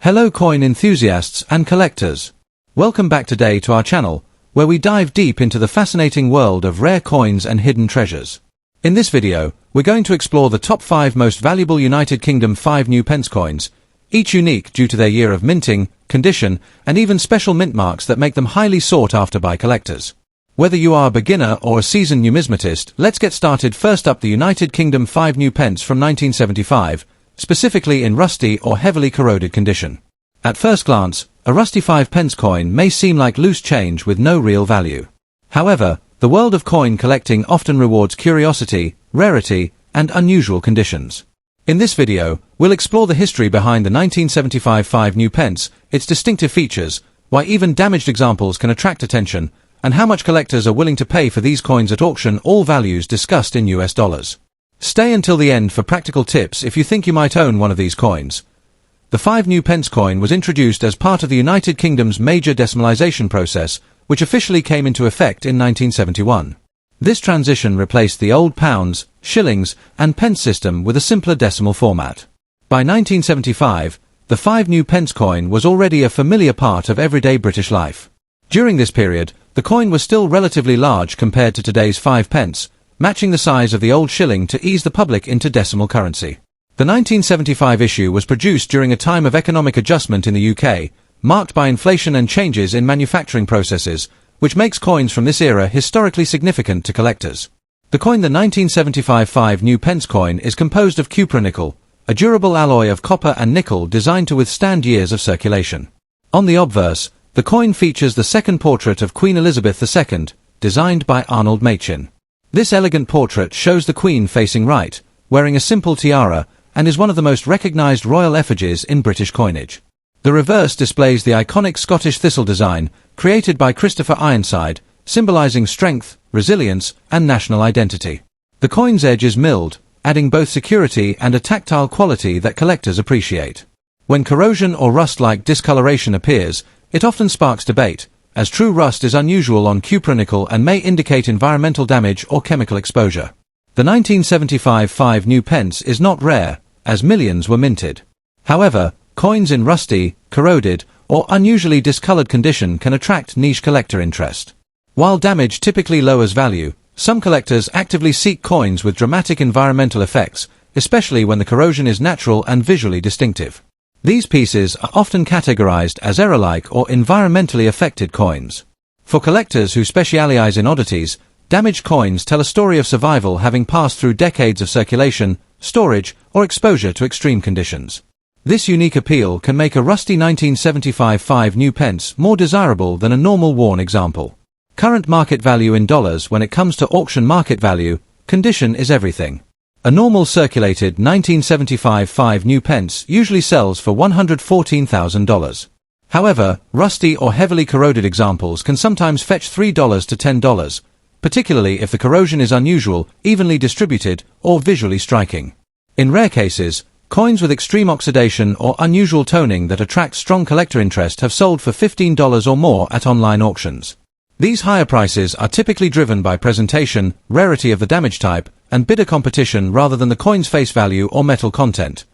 Hello coin enthusiasts and collectors. Welcome back today to our channel, where we dive deep into the fascinating world of rare coins and hidden treasures. In this video, we're going to explore the top 5 most valuable United Kingdom 5 new pence coins, each unique due to their year of minting, condition, and even special mint marks that make them highly sought after by collectors. Whether you are a beginner or a seasoned numismatist, let's get started. First up, the United Kingdom 5 new pence from 1975, specifically in rusty or heavily corroded condition. At first glance, a rusty 5 pence coin may seem like loose change with no real value. However, the world of coin collecting often rewards curiosity, rarity, and unusual conditions. In this video, we'll explore the history behind the 1975 5 new pence, its distinctive features, why even damaged examples can attract attention, and how much collectors are willing to pay for these coins at auction, all values discussed in US dollars. Stay until the end for practical tips if you think you might own one of these coins. The 5 new pence coin was introduced as part of the United Kingdom's major decimalisation process, which officially came into effect in 1971. This transition replaced the old pounds, shillings, and pence system with a simpler decimal format. By 1975, the 5 new pence coin was already a familiar part of everyday British life. During this period, the coin was still relatively large compared to today's 5 pence, matching the size of the old shilling to ease the public into decimal currency. The 1975 issue was produced during a time of economic adjustment in the UK, marked by inflation and changes in manufacturing processes, which makes coins from this era historically significant to collectors. The 1975 5 new pence coin is composed of cupronickel, a durable alloy of copper and nickel designed to withstand years of circulation. On the obverse, the coin features the second portrait of Queen Elizabeth II, designed by Arnold Machin. This elegant portrait shows the Queen facing right, wearing a simple tiara, and is one of the most recognised royal effigies in British coinage. The reverse displays the iconic Scottish thistle design, created by Christopher Ironside, symbolising strength, resilience, and national identity. The coin's edge is milled, adding both security and a tactile quality that collectors appreciate. When corrosion or rust-like discoloration appears, it often sparks debate, as true rust is unusual on cupronickel and may indicate environmental damage or chemical exposure. The 1975 5 new pence is not rare, as millions were minted. However, coins in rusty, corroded, or unusually discolored condition can attract niche collector interest. While damage typically lowers value, some collectors actively seek coins with dramatic environmental effects, especially when the corrosion is natural and visually distinctive. These pieces are often categorized as error-like or environmentally affected coins. For collectors who specialize in oddities, damaged coins tell a story of survival, having passed through decades of circulation, storage, or exposure to extreme conditions. This unique appeal can make a rusty 1975 5 new pence more desirable than a normal worn example. Current market value in dollars. When it comes to auction market value, condition is everything. A normal circulated 1975 5 new pence usually sells for $114,000. However, rusty or heavily corroded examples can sometimes fetch $3 to $10, particularly if the corrosion is unusual, evenly distributed, or visually striking. In rare cases, coins with extreme oxidation or unusual toning that attract strong collector interest have sold for $15 or more at online auctions. These higher prices are typically driven by presentation, rarity of the damage type, and bidder competition rather than the coin's face value or metal content.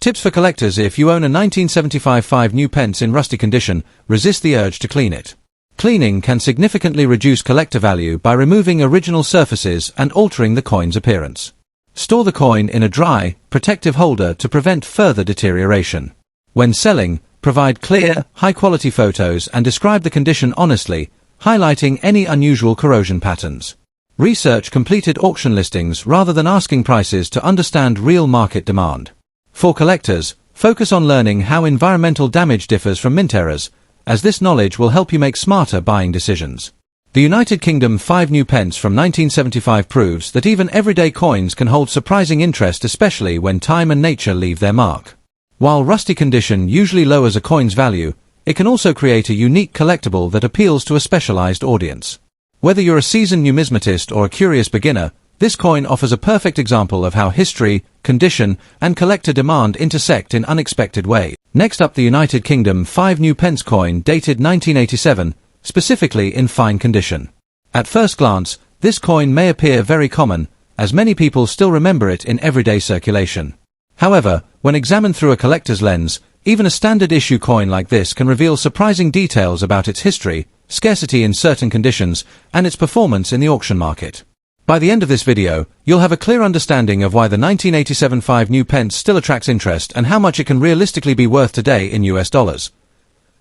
Tips for collectors: if you own a 1975 5 new pence in rusty condition, resist the urge to clean it. Cleaning can significantly reduce collector value by removing original surfaces and altering the coin's appearance. Store the coin in a dry, protective holder to prevent further deterioration. When selling, provide clear, high-quality photos and describe the condition honestly, highlighting any unusual corrosion patterns. Research completed auction listings rather than asking prices to understand real market demand. For collectors, focus on learning how environmental damage differs from mint errors, as this knowledge will help you make smarter buying decisions. The United Kingdom 5 new pence from 1975 proves that even everyday coins can hold surprising interest, especially when time and nature leave their mark. While rusty condition usually lowers a coin's value, it can also create a unique collectible that appeals to a specialized audience. Whether you're a seasoned numismatist or a curious beginner, this coin offers a perfect example of how history, condition, and collector demand intersect in unexpected ways. Next up, the United Kingdom 5 new pence coin dated 1987, specifically in fine condition. At first glance, this coin may appear very common, as many people still remember it in everyday circulation. However, when examined through a collector's lens, Even a standard issue coin like this can reveal surprising details about its history, scarcity in certain conditions, and its performance in the auction market. By the end of this video, you'll have a clear understanding of why the 1987 5 new pence still attracts interest and how much it can realistically be worth today in US dollars.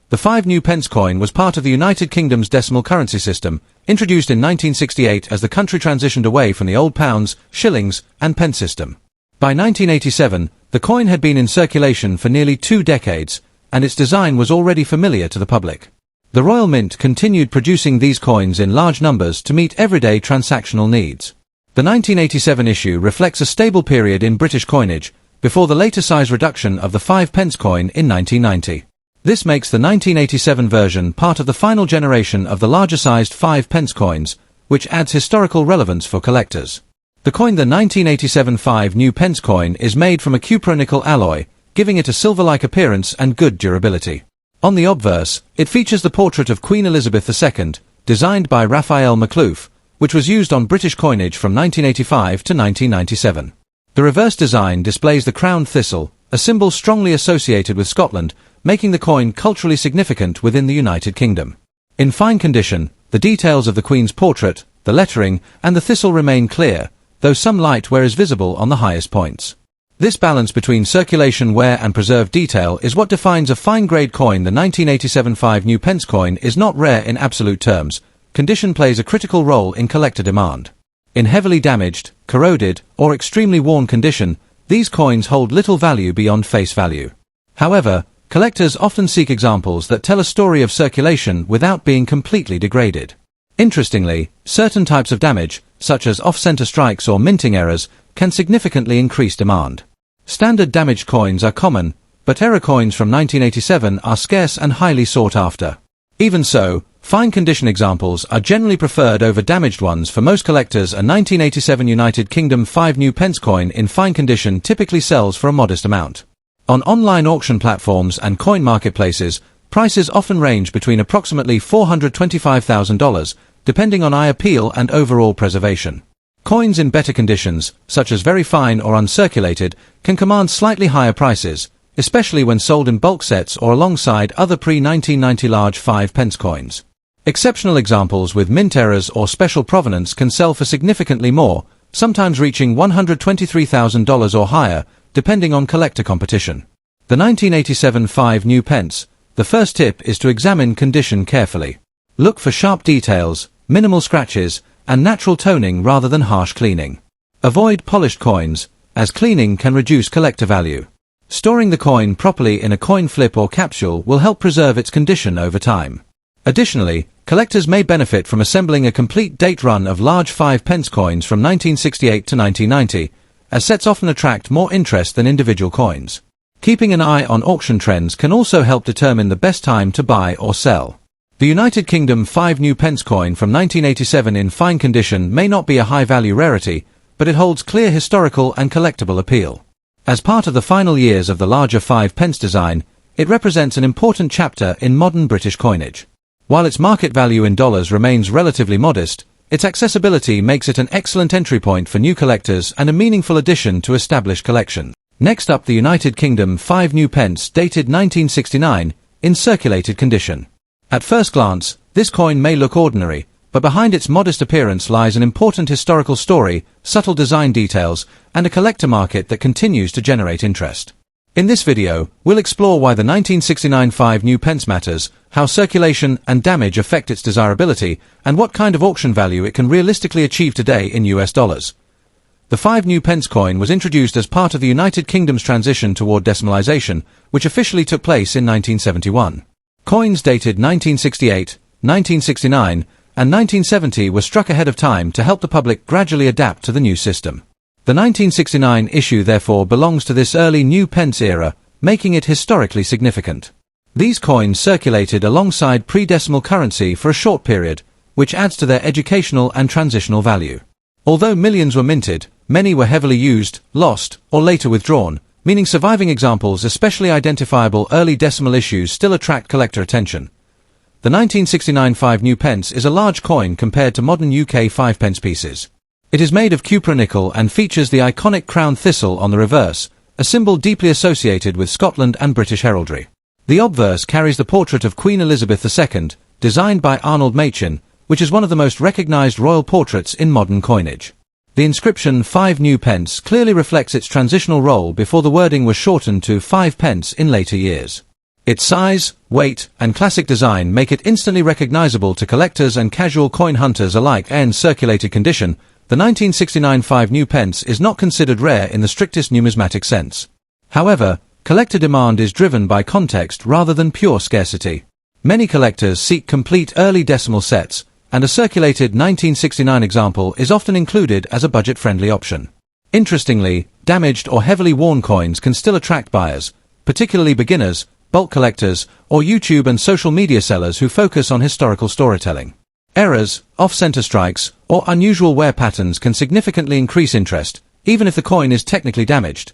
The 5 new pence coin was part of the United Kingdom's decimal currency system, introduced in 1968 as the country transitioned away from the old pounds, shillings, and pence system. By 1987, the coin had been in circulation for nearly 2 decades, and its design was already familiar to the public. The Royal Mint continued producing these coins in large numbers to meet everyday transactional needs. The 1987 issue reflects a stable period in British coinage, before the later size reduction of the 5 pence coin in 1990. This makes the 1987 version part of the final generation of the larger-sized 5 pence coins, which adds historical relevance for collectors. The coin, the 1987 5 new pence coin, is made from a cupronickel alloy, giving it a silver-like appearance and good durability. On the obverse, it features the portrait of Queen Elizabeth II, designed by Raphael Maklouf, which was used on British coinage from 1985 to 1997. The reverse design displays the crowned thistle, a symbol strongly associated with Scotland, making the coin culturally significant within the United Kingdom. In fine condition, the details of the Queen's portrait, the lettering, and the thistle remain clear, though some light wear is visible on the highest points. This balance between circulation wear and preserved detail is what defines a fine-grade coin. The 1987 5 new pence coin is not rare in absolute terms. Condition plays a critical role in collector demand. In heavily damaged, corroded, or extremely worn condition, these coins hold little value beyond face value. However, collectors often seek examples that tell a story of circulation without being completely degraded. Interestingly, certain types of damage, such as off-center strikes or minting errors, can significantly increase demand. Standard damaged coins are common, but error coins from 1987 are scarce and highly sought after. Even so, fine condition examples are generally preferred over damaged ones. For most collectors, a 1987 United Kingdom 5 new pence coin in fine condition typically sells for a modest amount. On online auction platforms and coin marketplaces, prices often range between approximately $425,000, depending on eye appeal and overall preservation. Coins in better conditions, such as very fine or uncirculated, can command slightly higher prices, especially when sold in bulk sets or alongside other pre-1990 large 5 pence coins. Exceptional examples with mint errors or special provenance can sell for significantly more, sometimes reaching $123,000 or higher, depending on collector competition. The 1987 5 new pence. The first tip is to examine condition carefully. Look for sharp details, minimal scratches, and natural toning rather than harsh cleaning. Avoid polished coins, as cleaning can reduce collector value. Storing the coin properly in a coin flip or capsule will help preserve its condition over time. Additionally, collectors may benefit from assembling a complete date run of large 5 pence coins from 1968 to 1990, as sets often attract more interest than individual coins. Keeping an eye on auction trends can also help determine the best time to buy or sell. The United Kingdom 5 new pence coin from 1987 in fine condition may not be a high-value rarity, but it holds clear historical and collectible appeal. As part of the final years of the larger 5 pence design, it represents an important chapter in modern British coinage. While its market value in dollars remains relatively modest, its accessibility makes it an excellent entry point for new collectors and a meaningful addition to established collections. Next up, the United Kingdom 5 new pence dated 1969, in circulated condition. At first glance, this coin may look ordinary, but behind its modest appearance lies an important historical story, subtle design details, and a collector market that continues to generate interest. In this video, we'll explore why the 1969 5 new pence matters, how circulation and damage affect its desirability, and what kind of auction value it can realistically achieve today in US dollars. The 5 new pence coin was introduced as part of the United Kingdom's transition toward decimalization, which officially took place in 1971. Coins dated 1968, 1969, and 1970 were struck ahead of time to help the public gradually adapt to the new system. The 1969 issue therefore belongs to this early new pence era, making it historically significant. These coins circulated alongside pre-decimal currency for a short period, which adds to their educational and transitional value. Although millions were minted, many were heavily used, lost, or later withdrawn, meaning surviving examples, especially identifiable early decimal issues, still attract collector attention. The 1969 5 new pence is a large coin compared to modern UK 5 pence pieces. It is made of cupronickel and features the iconic crown thistle on the reverse, a symbol deeply associated with Scotland and British heraldry. The obverse carries the portrait of Queen Elizabeth II, designed by Arnold Machin, which is one of the most recognized royal portraits in modern coinage. The inscription 5 new pence clearly reflects its transitional role before the wording was shortened to 5 pence in later years. Its size, weight, and classic design make it instantly recognizable to collectors and casual coin hunters alike. In circulated condition, the 1969 5 new pence is not considered rare in the strictest numismatic sense. However, collector demand is driven by context rather than pure scarcity. Many collectors seek complete early decimal sets, and a circulated 1969 example is often included as a budget-friendly option. Interestingly, damaged or heavily worn coins can still attract buyers, particularly beginners, bulk collectors, or YouTube and social media sellers who focus on historical storytelling. Errors, off-center strikes, or unusual wear patterns can significantly increase interest, even if the coin is technically damaged.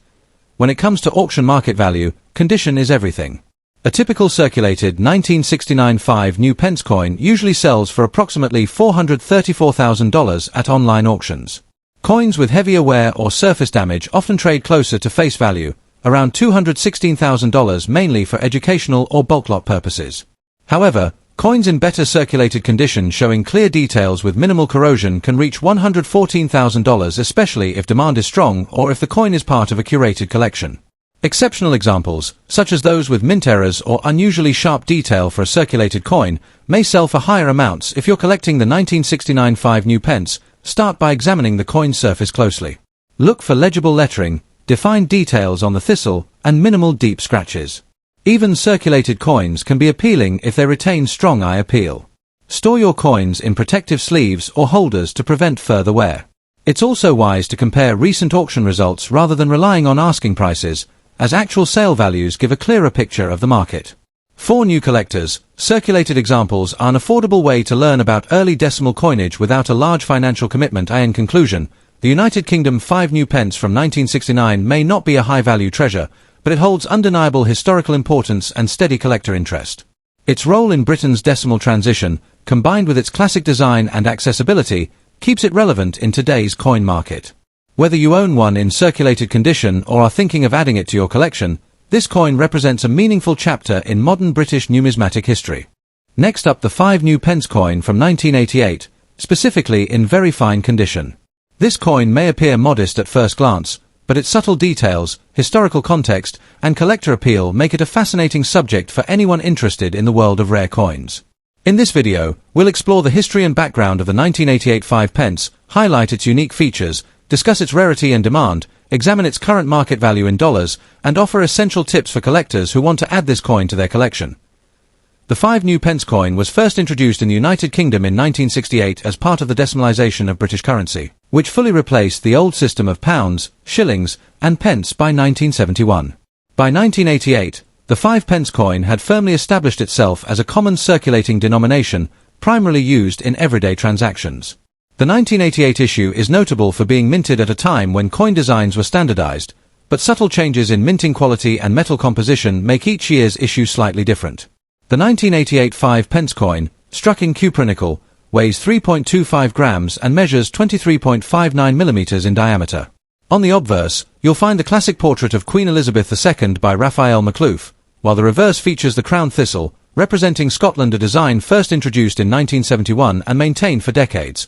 When it comes to auction market value, condition is everything. A typical circulated 1969 5 new pence coin usually sells for approximately $434,000 at online auctions. Coins with heavier wear or surface damage often trade closer to face value, around $216,000, mainly for educational or bulk lot purposes. However, coins in better circulated condition showing clear details with minimal corrosion can reach $114,000, especially if demand is strong or if the coin is part of a curated collection. Exceptional examples, such as those with mint errors or unusually sharp detail for a circulated coin, may sell for higher amounts. If you're collecting the 1969 5 new pence, start by examining the coin's surface closely. Look for legible lettering, defined details on the thistle, and minimal deep scratches. Even circulated coins can be appealing if they retain strong eye appeal. Store your coins in protective sleeves or holders to prevent further wear. It's also wise to compare recent auction results rather than relying on asking prices, as actual sale values give a clearer picture of the market. For new collectors, circulated examples are an affordable way to learn about early decimal coinage without a large financial commitment. In conclusion, the United Kingdom 5 new pence from 1969 may not be a high-value treasure, but it holds undeniable historical importance and steady collector interest. Its role in Britain's decimal transition, combined with its classic design and accessibility, keeps it relevant in today's coin market. Whether you own one in circulated condition or are thinking of adding it to your collection, this coin represents a meaningful chapter in modern British numismatic history. Next up, the 5 new pence coin from 1988, specifically in very fine condition. This coin may appear modest at first glance, but its subtle details, historical context, and collector appeal make it a fascinating subject for anyone interested in the world of rare coins. In this video, we'll explore the history and background of the 1988 5 pence, highlight its unique features, discuss its rarity and demand, examine its current market value in dollars, and offer essential tips for collectors who want to add this coin to their collection. The 5 new pence coin was first introduced in the United Kingdom in 1968 as part of the decimalisation of British currency, which fully replaced the old system of pounds, shillings, and pence by 1971. By 1988, the 5 pence coin had firmly established itself as a common circulating denomination, primarily used in everyday transactions. The 1988 issue is notable for being minted at a time when coin designs were standardized, but subtle changes in minting quality and metal composition make each year's issue slightly different. The 1988 5 pence coin, struck in cupronickel, weighs 3.25 grams and measures 23.59 millimeters in diameter. On the obverse, you'll find the classic portrait of Queen Elizabeth II by Raphael McLouf, while the reverse features the crown thistle, representing Scotland, a design first introduced in 1971 and maintained for decades.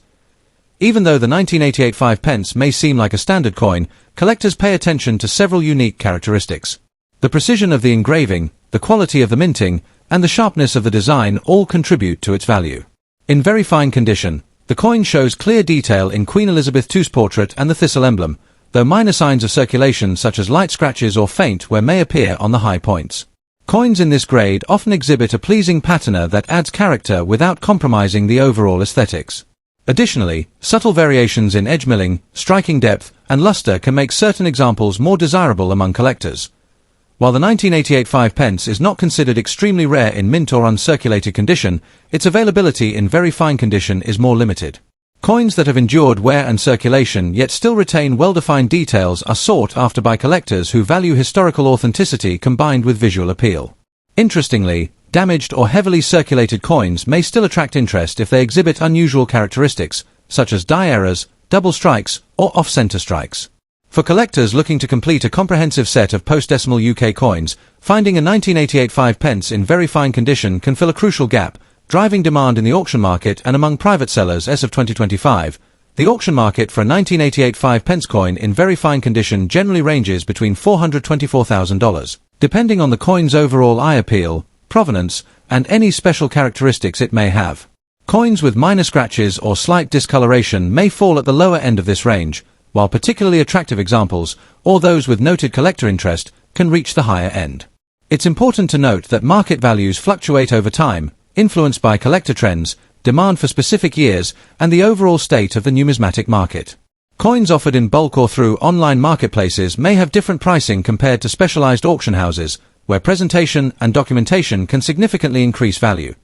Even though the 1988 5 pence may seem like a standard coin, collectors pay attention to several unique characteristics. The precision of the engraving, the quality of the minting, and the sharpness of the design all contribute to its value. In very fine condition, the coin shows clear detail in Queen Elizabeth II's portrait and the thistle emblem, though minor signs of circulation such as light scratches or faint wear may appear on the high points. Coins in this grade often exhibit a pleasing patina that adds character without compromising the overall aesthetics. Additionally, subtle variations in edge milling, striking depth, and luster can make certain examples more desirable among collectors. While the 1988 5 pence is not considered extremely rare in mint or uncirculated condition, its availability in very fine condition is more limited. Coins that have endured wear and circulation yet still retain well-defined details are sought after by collectors who value historical authenticity combined with visual appeal. Interestingly, damaged or heavily circulated coins may still attract interest if they exhibit unusual characteristics, such as die errors, double strikes, or off-center strikes. For collectors looking to complete a comprehensive set of post-decimal UK coins, finding a 1988 5 pence in very fine condition can fill a crucial gap, driving demand in the auction market and among private sellers as of 2025. The auction market for a 1988 5 pence coin in very fine condition generally ranges between $424,000, depending on the coin's overall eye appeal, provenance, and any special characteristics it may have. Coins with minor scratches or slight discoloration may fall at the lower end of this range, while particularly attractive examples, or those with noted collector interest, can reach the higher end. It's important to note that market values fluctuate over time, influenced by collector trends, demand for specific years, and the overall state of the numismatic market. Coins offered in bulk or through online marketplaces may have different pricing compared to specialized auction houses, where presentation and documentation can significantly increase value.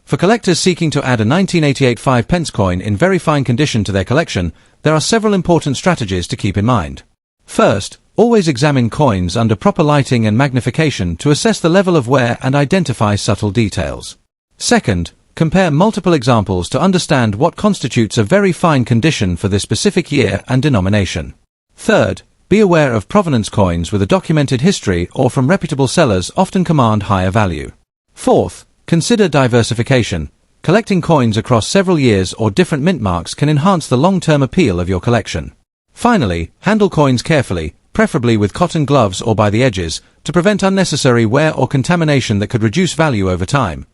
For collectors seeking to add a 1988 5 pence coin in very fine condition to their collection, there are several important strategies to keep in mind. First, always examine coins under proper lighting and magnification to assess the level of wear and identify subtle details. Second, compare multiple examples to understand what constitutes a very fine condition for this specific year and denomination. Third, be aware of provenance. Coins with a documented history or from reputable sellers often command higher value. Fourth, consider diversification. Collecting coins across several years or different mint marks can enhance the long-term appeal of your collection. Finally, handle coins carefully, preferably with cotton gloves or by the edges, to prevent unnecessary wear or contamination that could reduce value over time.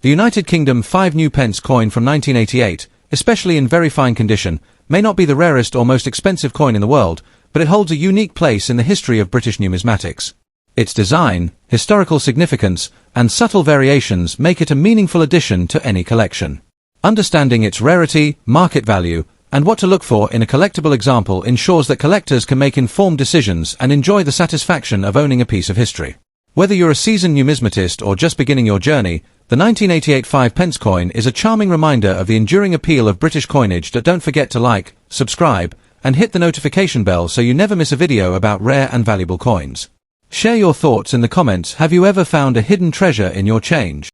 The United Kingdom 5 new pence coin from 1988, especially in very fine condition, may not be the rarest or most expensive coin in the world, but it holds a unique place in the history of British numismatics. Its design, historical significance, and subtle variations make it a meaningful addition to any collection. Understanding its rarity, market value, and what to look for in a collectible example ensures that collectors can make informed decisions and enjoy the satisfaction of owning a piece of history. Whether you're a seasoned numismatist or just beginning your journey, the 1988 5 pence coin is a charming reminder of the enduring appeal of British coinage. Don't forget to like, subscribe, and hit the notification bell so you never miss a video about rare and valuable coins. Share your thoughts in the comments. Have you ever found a hidden treasure in your change?